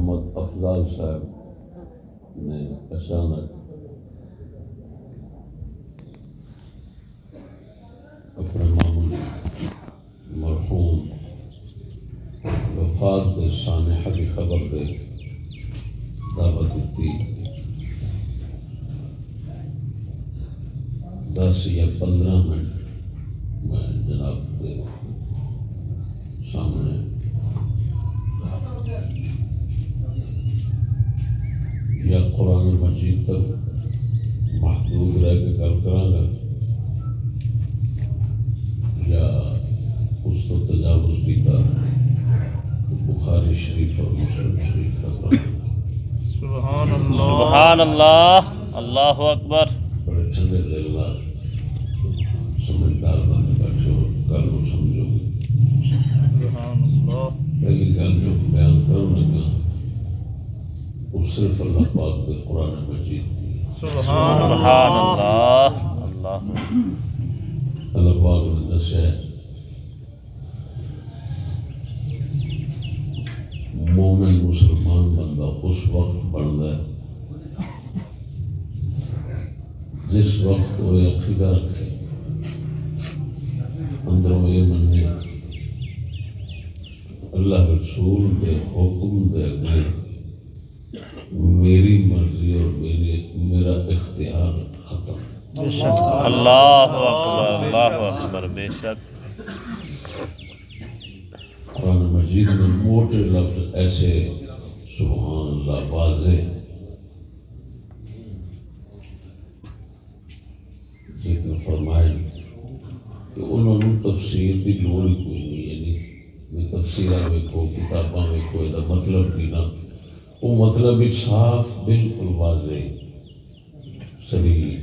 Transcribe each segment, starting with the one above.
محمد افضل صاحب نے اچانک اپنے معمولی مرحوم وفات دے سانحہ کی خبر دے دعوت دیتی 10 یا 15 منٹ میں جناب کے سامنے یا قرآن مجید تک محدود رہ کے گل کراں گا یا اس کو تجاوز کیتا بخاری شریف اور مسلم شریف تک سبحان اللہ سبحان اللہ اللہ اکبر. بڑے ٹھنڈے دل نال سمجھدار بن بیٹھے ہو گل کو سمجھو گے. سبحان اللہ. پہلی گل جو بیان کروں لگا وہ صرف اللہ پاک کے قرآن مجید کی. سبحان اللہ اللہ. اللہ پاک نے دسیا مومن مسلمان بندہ اس وقت بنتا ہے جس وقت وہ عقیدہ رکھے اندروں یہ منے اللہ رسول کے حکم دے اگے میری مرضی اور میرا اختیار ختم. اللہ اکبر اللہ اکبر. بے شک قرآن مجید میں موٹے لفظ ایسے سبحان اللہ واضح ذکر فرمائے کہ انہوں نے تفسیر کی لوڑ ہی کوئی نہیں. یعنی تفسیرہ ویکھو کتاباں ویکھو یہ مطلب کی نہ وہ مطلب ہی صاف بالکل واضح صحیح.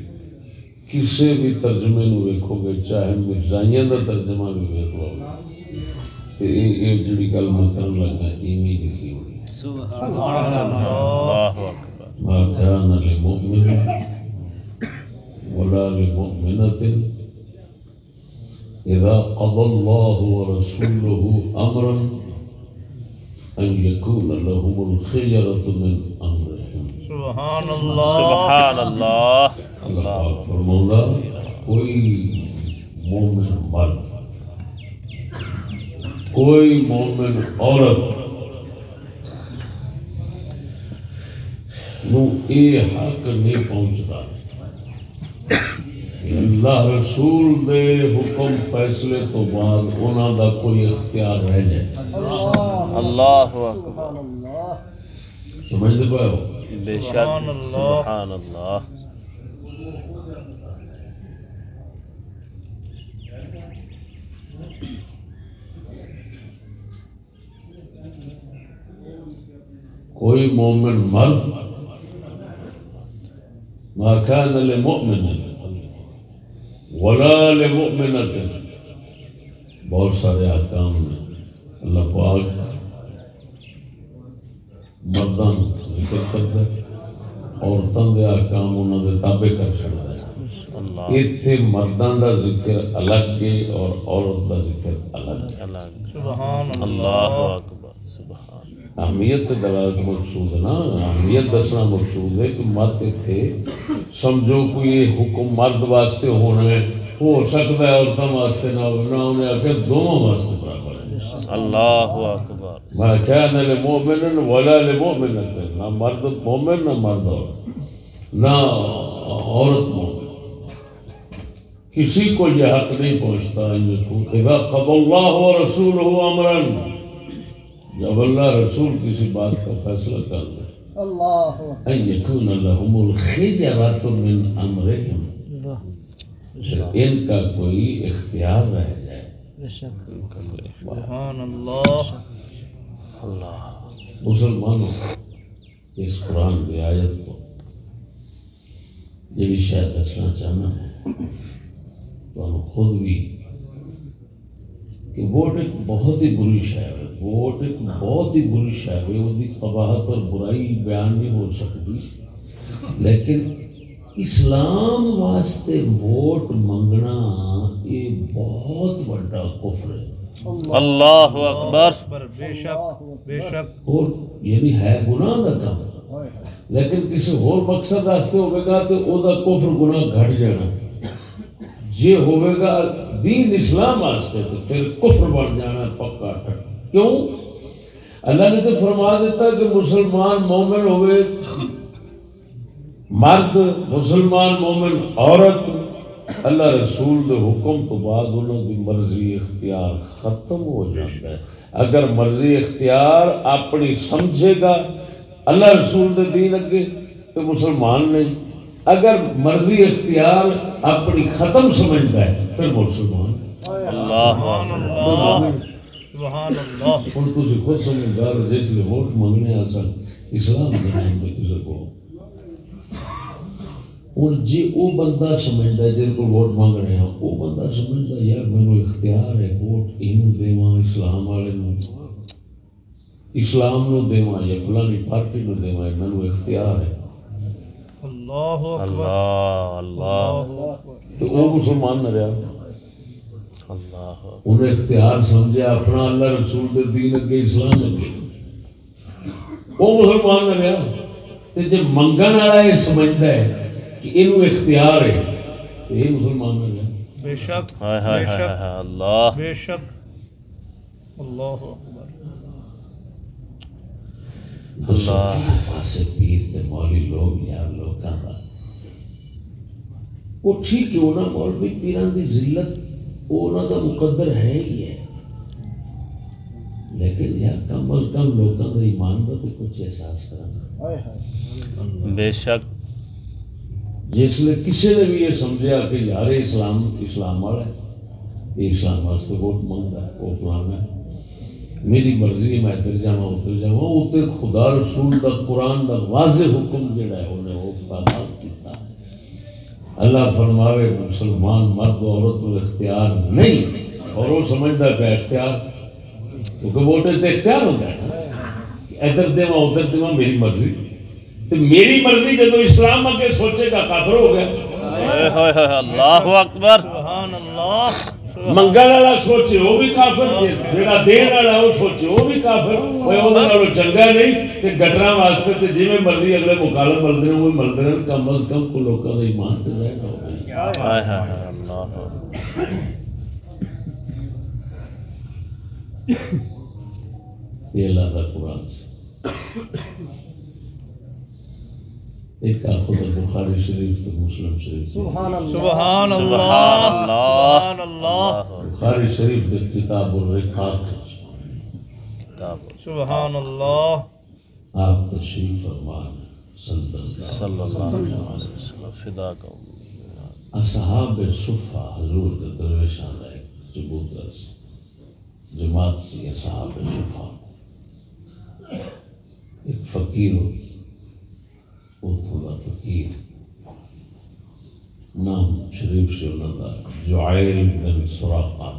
کسی بھی ترجمے نو ویکھو گے چاہے مرزائیاں دا ترجمہ بھی ویکھ لو یہ جڑی گل میں کرن لگا ایویں لکھی ہوئی. سبحان اللہ. ما كان لمؤمن ولا لمؤمنة إذا قضى الله ورسوله أمرا أن يكون لهم الخيرة من أمرهم. سبحان اللہ سبحان اللہ. اللہ پاک فرماؤں کوئی مومن مرد کوئی مومن عورت نو یہ حق نہیں پہنچتا کہ اللہ رسول دے حکم فیصلے تو بعد انہاں دا کوئی اختیار رہ جائے. اللہ اکبر. سمجھ دے پائے ہو. بے شک سبحان اللہ. کوئی مومن مرد ما كان لمؤمن ولا لمؤمنة بہت سارے احکام میں اللہ پاک مردان ذکر کرتا ہے عورتوں دے احکام انہوں دے تابع کر چھڑتا ہے. اتنے مردان دا ذکر الگ ہے اور عورت دا ذکر الگ ہے. سبحان اللہ اکبر. سبحان. اہمیت دلالت مقصود ہے نا. اہمیت دسنا مقصود ہے کہ مرد تھے سمجھو کوئی حکم مرد واسطے ہونا ہے ہو سکتا ہے عورتوں واسطے نہ ہو نہ انہیں آخر دونوں واسطے برابر ہے. اللہ اکبر. ما كان لمؤمن ولا لمؤمنة نہ مرد مومن نہ مرد عورت نہ عورت مومن. کسی کو یہ حق نہیں پہنچتا اذا قضى الله ورسوله امرا جب اللہ رسول کسی بات کا فیصلہ کر لے ان یکون لهم الخیرۃ من امرهم ان کا کوئی اختیار رہ جائے. سبحان اللہ. اللہ. مسلمانوں اس قرآن کی آیت کو یہ شاید دسنا چاہنا ہے تو خود بھی کہ ووٹ ایک بہت ہی بری شے ہے. ووٹ ایک بہت ہی بری شے ہے. وہ قباحت اور برائی بیان نہیں ہو سکتی لیکن اسلام واسطے ووٹ منگنا یہ بہت بڑا کفر ہے. اللہ اکبر بے شک بے شک اور یعنی ہے گناہ دا کام لیکن کسی اور مقصد واسطے ہوئے گا تو او دا کفر گناہ گھٹ جانا جے ہوئے گا دین اسلام واسطے تو پھر کفر بڑھ جانا پکا ٹھٹ کیوں اللہ نے تو فرما دیتا کہ مسلمان مومن ہوئے مرد مسلمان مومن عورت اللہ رسول دے حکم تو بعد انہوں کی مرضی اختیار ختم ہو جاتا ہے اگر مرضی اختیار اپنی سمجھے گا اللہ رسول دے دین اگے تو مسلمان نہیں اگر مرضی اختیار اپنی ختم سمجھتا ہے پھر مسلمان اللہ سبحان اللہ ہوں تھی خود سمجھدار جس لیے ووٹ منگنے آ سن اسلام کے نام پہ کسی کو اور جی وہ بندہ سمجھتا ہے جن کو ووٹ مانگ رہے ہیں وہ بندہ سمجھتا ہے یار میرے اختیار ہے ووٹ اینوں دیواں اسلام والے نوں اسلام نو دیواں یا فلانی پارٹی نو دیواں میرے اختیار ہے اللہ اکبر اللہ تو وہ مسلمان نہ رہا اللہ انہیں اختیار سمجھا اپنا اللہ رسول دے دین اگے اسلام اگے وہ مسلمان نہ رہا تو جب منگن والا یہ سمجھتا ہے کہ انہوں اختیار ہے تو یہ مسلمان نہ رہا بے شک ہائے بے شک اللہ بے شک اللہ اکبر اللہ پاسے پیر تے مولوی لوگ یار لوکاں دا وہ ٹھیک ہے انہاں مولوی پیراں دی ذلت وہ انہاں دا مقدر ہے ہی ہے لیکن یار کم از کم لوکاں دا ایمان دا تے کچھ احساس کرنا بے شک جس لئے کسی نے بھی یہ سمجھا کہ یار اسلام والا ہے یہ اسلام واسطے ووٹ مانگتا ہے وہ فلانا ہے میری مرضی ہے میں ادھر جاواں ادھر جاواں اتنے خدا رسول دا قرآن دا واضح حکم جڑا ہے انہیں وہ پابند کیتا اللہ فرماوے مسلمان مرد و عورت کو اختیار نہیں اور وہ سمجھتا پہ اختیار کیونکہ ووٹ سے اختیار ہوتا ہے ادھر دیواں ادھر دیواں میری مرضی تو میری مرضی جب اسلام اگے سوچے گا کافر ہو گیا اللہ اکبر سبحان اللہ منگل والا سوچے وہ بھی کافر جڑا دین والا وہ سوچے وہ بھی کافر وہ چنگا نہیں کہ گٹرا واسطے تے جویں مرضی اگلے مکالم ملتے ہیں وہ ملتے ہیں کم از کم کو لوگوں کا ایمان تے رہنا ہو اللہ یہ اللہ کا قرآن سے ایک آخو تو بخاری شریف تو مسلم شریف سبحان اللہ سبحان سبحان اللہ بخاری شریف کے کتاب الرقاق سبحان اللہ آپ تشریف فرمان صلی اللہ علیہ وسلم فدا کو اصحاب صفہ حضور کے درویشان ہے چبوتر سے جماعت سے اصحاب صفہ ایک فقیر اتھو دا فقیر نام شریف سے انہوں دا جعیل بن سراقہ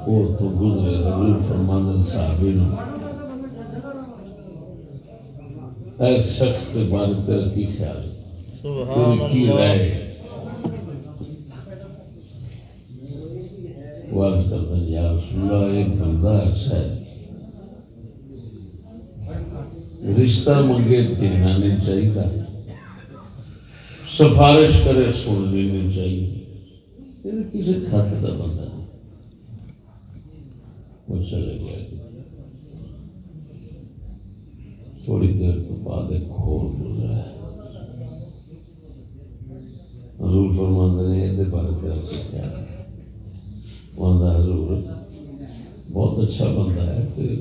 وہ تو گزرے حضور فرماندن صحابی نے ایس شخص کے بارے تیرا کی خیال ہے سبحان تیری کی اللہ رائے وہ عرض کرتا ہے یا رسول اللہ ایک بندہ ایسا ہے رشتہ منگے دینا نہیں چاہیے سفارش کرے سننی نہیں چاہیے تیرے کسی خاطر کا بندہ نہیں وہ چلے گیا تھوڑی دیر تو بعد ایک اور گزرا ہے حضور فرماندے نے یہ بارے تیرا کیا ہے وہاں حضور بہت اچھا بندہ ہے کہ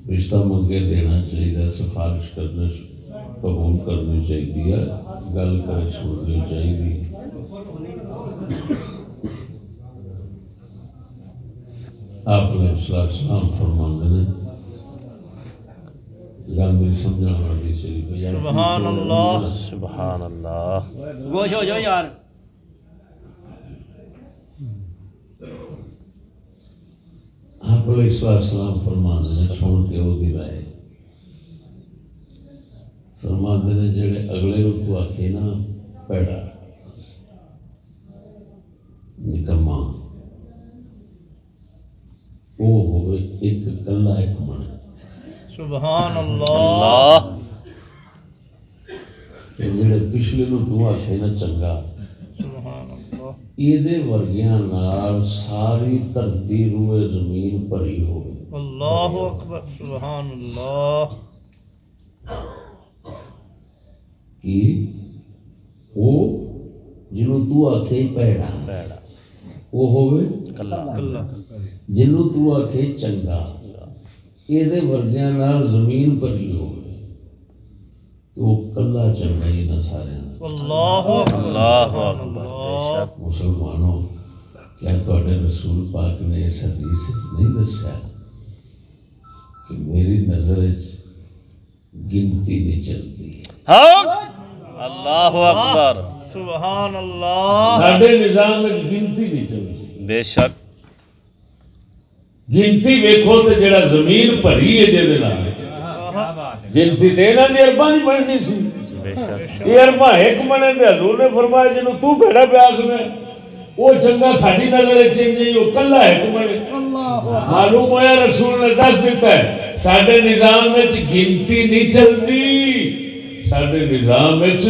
رشتہ منگے دینا چاہیے سفارش کرنے قبول کرنی چاہیے گل کرے سننی چاہیے آپ نے السلام فرماندے نے گل میری سمجھنا والی چلی سبحان اللہ سبحان اللہ گوش ہو جاؤ یار آپ علیہ السلام فرماندے نے سن کے وہ دی رائے فرماندے نے جڑے اگلے نوں تو آکھے نا پیڑا نکما وہ ہوئے ایک کلا ایک من سبحان اللہ اللہ جڑے پچھلے نو تو آخے نا چنگا سبحان اللہ ایدے ورگیاں نال ساری دھرتی روئے زمین بھری ہوئے اللہ اکبر سبحان اللہ کہ وہ جنوں تو آکھے پیڑا پیڑا وہ ہوئے کلا اللہ جنوں تو آکھے چنگا ایدے ورگیاں نال زمین بھری ہوئے تو کلا چنگا ہی نہ سارے اللہ اکبر اللہ سبحان اکبر بے اللہ شک مسلمانوں کیا تواڈے رسول پاک نے اس حدیث نہیں دسیا کہ میری نظر گنتی نہیں چلتی حق اللہ اکبر سبحان اللہ ساڈے نظام میں گنتی نہیں چلتی بے شک گنتی ویکھو تے جڑا زمین بھری ہے جے نال گنتی تے انہاں دی ارباں دی بننی سی بے شک یہ ارباں ایک بنے تے حضور نے فرمایا جنوں تو بھیڑا پہ آکھنا وہ چنگا ساڈی نظر وچ نہیں وہ کلا ایک بنے معلوم ہویا رسول نے دس دیتا ہے ساڈے نظام وچ گنتی نہیں چلتی ساڈے نظام وچ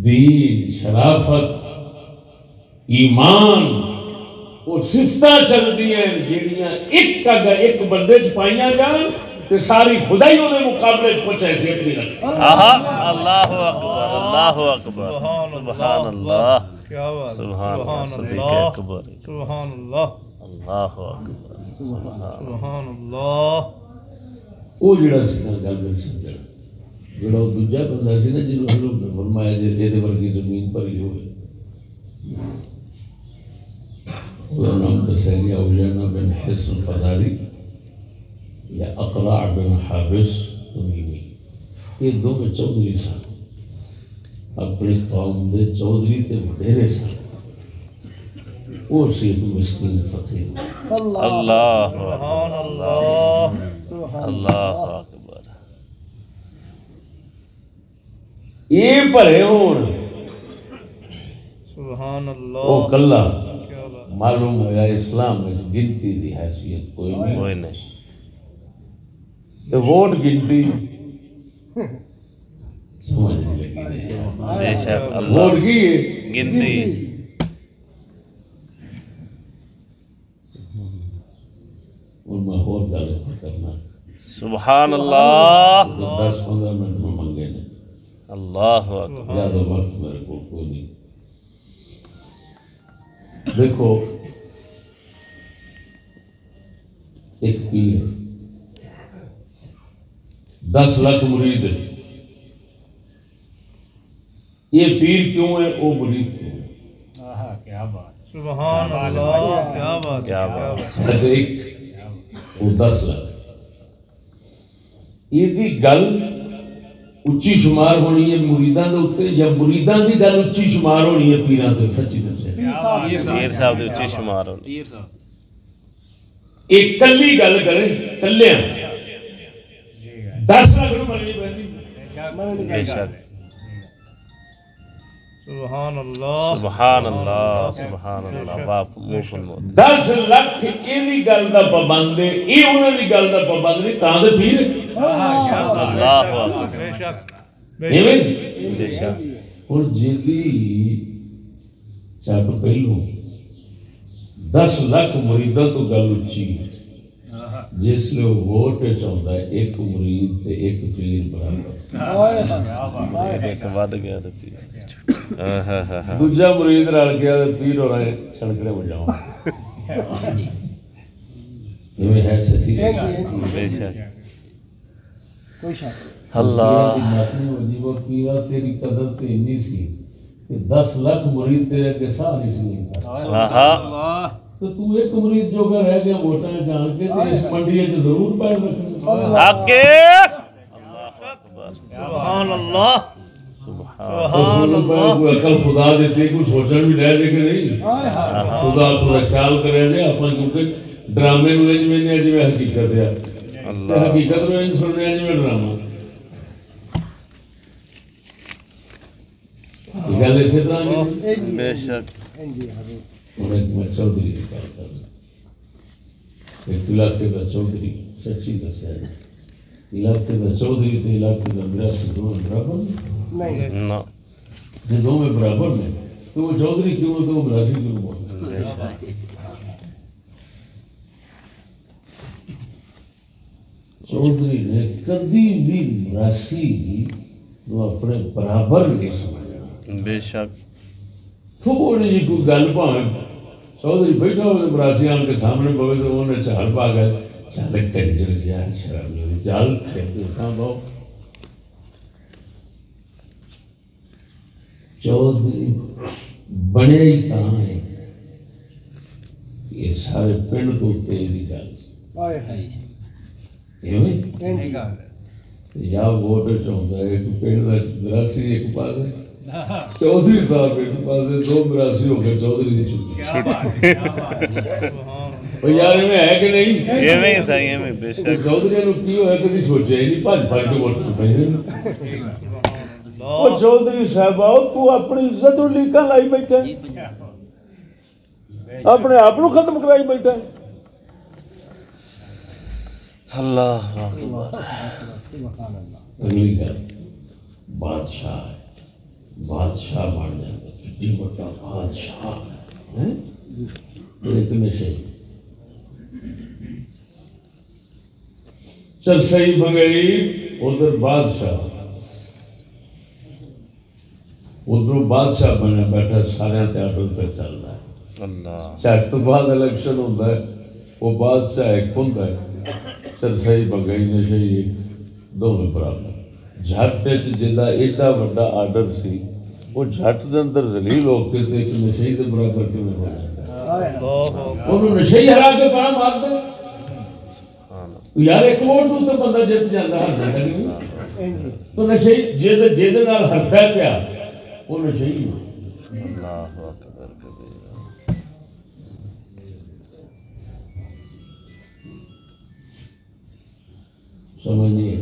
دین شرافت ایمان اور صفتاں چلتی ہیں جہاں ایک بندے چ پائیاں جان تے ساری خدائی وہ مقابلے چ کچھ حیثیت نہیں رکھتی اللہ اکبر اللہ اکبر سبحان اللہ کیا بات سبحان اللہ صدیق اللہ اکبر سبحان اللہ اللہ اکبر سبحان اللہ وہ جڑا سی نا گل میری سمجھنا جڑا وہ دوجا بندہ سی نا جنہوں حضور نے فرمایا جے دے ورگی زمین بھری ہوئے وہ نام دسیا گیا اوجانا بن حسن فزاری یا اقراع بن حابس تمیمی یہ دو میں چودھری سن اپنی قوم دے چودھری تے وڈیرے سن وہ سی ایک مسکین فقیر اللہ سبحان اللہ اللہ اکبر یہ بھرے ہون سبحان اللہ وہ کلا کیا بات معلوم ہوا اسلام میں گنتی دی حیثیت کوئی نہیں کوئی نہیں تو ووٹ گنتی سمجھ نہیں لگی بے شک ووٹ اللہ کی ہے گنتی اور میں اور گل کرنا سبحان اللہ 10-15 منٹ میں منگے نے اللہ اکبر زیادہ وقت میرے کو کوئی نہیں دیکھو ایک پیر 10 لاکھ مرید ہے یہ پیر کیوں ہے وہ مرید کیوں ہے سبحان اللہ کیا بات کیا بات اچھا ایک وہ 10 لاکھ یہ گل اچھی شمار ہونی ہے مریداں دے اوتے یا مریداں دی گل اچھی شمار ہونی ہے پیراں تے سچی دسے پیر صاحب دی اچھی شمار ہوندی ایک کلی گل کرے کلیاں 10 لاکھ نوں مننی پیندی بے شک سبحان اللہ سبحان اللہ سبحان اللہ باپ منہ فرمود 10 لاکھ ایویں گل دا پابند ہے یہ انہاں دی گل دا پابند نہیں تاں دے پیر اللہ اکبر بے شک ایویں بے شک اور جیدی چپ پہلو 10 لاکھ مریداں تو گل اچھی جس لئے ووٹ چاہتا ہے ایک مرید تے ایک پیر برابر ایک ود گیا تو پیر دوجا مرید رل گیا تے پیر ہو رہے سڑکڑے بجاؤ یہ ہے سچی بے شک اللہ وہ پیرا تیری قدر تے انی سی کہ 10 لاکھ مرید تیرے کے ساہ نہیں سی تو تو ایک مرید جو کہ رہ گیا ووٹاں جان کے تے اس منڈی وچ ضرور پیر رکھنا حق اللہ اکبر سبحان اللہ سبحان کوئی عقل خدا دیتی کوئی سوچن بھی رہ جائے کہ نہیں خدا تھوڑا خیال کرے جائے اپنا کیونکہ ڈرامے نو انج میں جی حقیقت ہے اللہ حقیقت میں انج سننے جی میں ڈرامہ یہ گل اسی طرح بے شک میں چودھری کی بات کرنا ایک علاقے کا چودھری سچی دسیا ہے علاقے کا چودھری تو علاقے کا مراسی دونوں برابر نہیں نہ جب دونوں برابر نے تو وہ چودھری کیوں ہے تو وہ مراسی کیوں بولتے چودھری نے کبھی بھی مراسی وہ اپنے برابر نہیں سمجھنا بے شک تھوڑی جی کوئی گل پاویں چودھری بیٹھا ہوئے مراسی آن کے سامنے پوے تو انہیں چال پا گئے چال کنجر جا شرم چال کھاں باؤ چودھری بنے ہی کہاں ہے یہ سارے پنڈ تو تیری گل یا ووٹ چاہتا ہے ایک پنڈ کا مراسی ایک پاس چودھری صاحب ایک پاس دو مراسی ہو گئے چودھری کی چھٹی یار میں ہے کہ نہیں یہ میں صحیح ہے بے شک چودھری نے کی ہوا کبھی سوچا ہی نہیں پانچ پانچ کے ووٹ پہ وہ چودھری صاحب آؤ تو اپنی عزت اور لیکن لائی بیٹھا اپنے آپ کو ختم کرائی بیٹھا اللہ اکبر اگلی گل بادشاہ بادشاہ بن جاتا کتنی بڑا بادشاہ ایک نشے چل صحیح بگئی ادھر بادشاہ ادھر بادشاہ بنے بیٹھا سارے آرڈر پہ چل رہا ہے اللہ چٹ تو بعد الیکشن ہوتا ہے وہ بادشاہ ایک ہوتا ہے چل صحیح بگئی نشے دونوں برابر جھٹ جا ایڈا وڈا آرڈر سی وہ جھٹ دے اندر ذلیل ہو کے ایک نشے کے برابر کیوں ہو جاتا ہے انہوں نشے ہی ہرا کے پڑا مار دے یار ایک ووٹ تو بندہ جت جاتا ہے تو نشے جے نال ہردا پیا وہ نشے ہی اللہ اکبر کبیرہ سمجھیے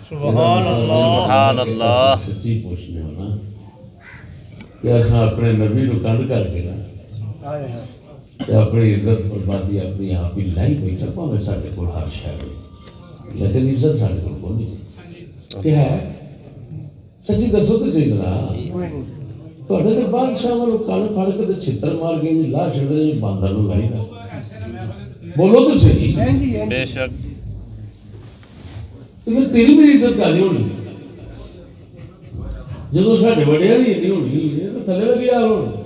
سبحان اللہ سبحان اللہ سچی پوچھنے ہونا کہ اصا اپنے نبی نو کنڈ کر کے نا اپنی عزت بربادی اپنی آپ ہی لائی بیٹھا پاوے سارے کو ہر شہر لیکن عزت سارے کو کوئی نہیں کیا ہے سچی دسو تو صحیح ذرا تھوڑے تو بادشاہ والوں کن پھڑ کے چھتر مار گئے لا چڑھے باندر نو لائی نا بولو تو صحیح بے شک تو پھر تیری بھی عزت کا نہیں ہونی جب سارے بڑے نہیں ہونی تو تھلے لگے یار ہونا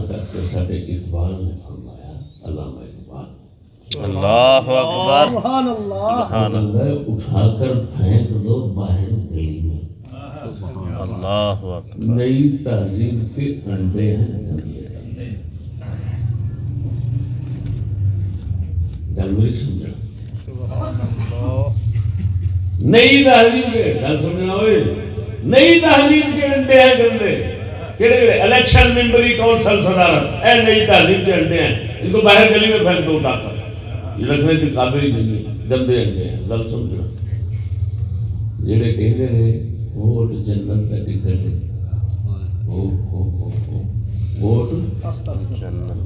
کر کے سارے اقبال نے فرمایا علامہ اقبال اللہ اکبر سبحان اللہ اٹھا کر پھینک دو باہر گلی میں اللہ اکبر نئی تہذیب کے انڈے ہیں دھندے گل میری سمجھنا نئی تہذیب کے گل سمجھنا ہوئے نئی تہذیب کے انڈے ہیں گندے کہڑے الیکشن ممبری کونسل صدارت اے نئی تہذیب کے انڈے ہیں ان کو باہر گلی میں پھینک دو اٹھا کر یہ رکھنے کے قابل ہی نہیں ہے گندے انڈے ہیں گل سمجھنا جڑے کہتے ہیں ووٹ جنت کا ٹکٹ ہے ووٹ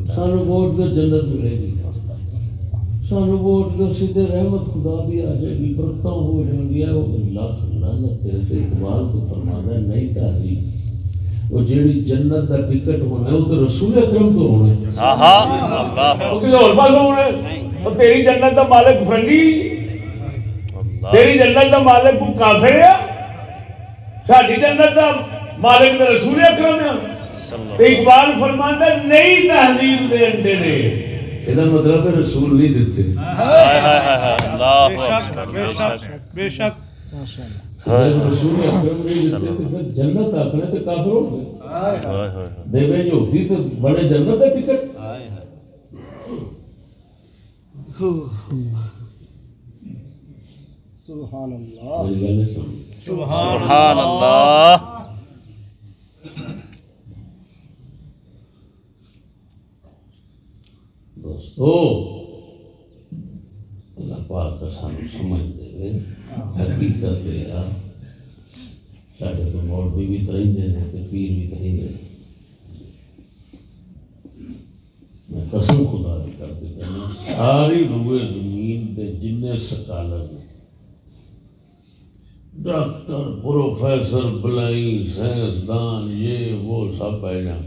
سانو ووٹ تو جنت ملے گی سانو ووٹ تو سیدھے رحمت خدا دی آ جائے گی برکتاں ہو جائیں گی وہ اللہ لعنت تیرے تے اقبال کو فرماتا ہے نئی تہذیب وہ جیڑی جنت کا ٹکٹ ہونا ہے وہ تو رسول اکرم تو ہونا ہے اللہ وہ کسی اور پاس ہونا ہے اور تیری جنت کا مالک فرنگی تیری جنت کا مالک کو کافر ہے ساری جنت کا مالک تو رسول اکرم ہے اقبال فرماتا ہے نئی تہذیب دے انڈے نے یہ مطلب ہے رسول نہیں دیتے اللہ اکبر بے شک بے شک رسول اکرم نہیں دیتے تو پھر جنت اپنے تو کافر ہو گئے دیوے جو ہوتی تو بڑے جنت کا ٹکٹ سبحان اللہ میری گل نہیں سمجھ سبحان اللہ دوستو اللہ پاک کا سانو سمجھ دے حقیقت ہے ساڈے تو مولوی بھی ترہندے نے تے پیر بھی ترہندے نے میں قسم خدا دی کر کے کہنا ساری روئے زمین دے جننے سکالر نے ڈاکٹر پروفیسر بلائی سائنسدان یہ وہ سب بہ جان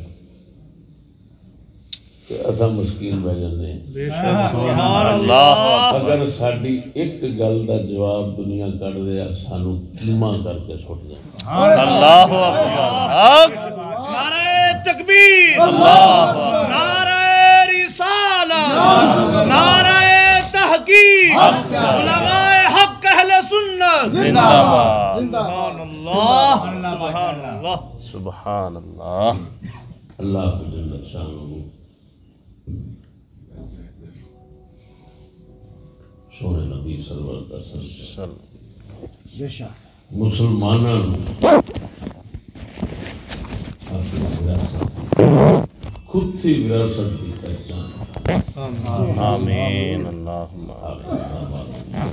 کہ ایسا مسکین بہ جانے بے شک سبحان اللہ اگر ساڈی ایک گل دا جواب دنیا کر دے سانو کیما کر کے چھوڑ دے اللہ اکبر نعرہ تکبیر نعرہ رسالت نعرہ تحقیق علماء حق اہل سنت زندہ باد سبحان اللہ سبحان اللہ سبحان اللہ اللہ کو جل شانہ سونے نبی سرور کا سر مسلمانوں اپنی وراثت خود سی وراثت کی پہچان آمین اللہم آمین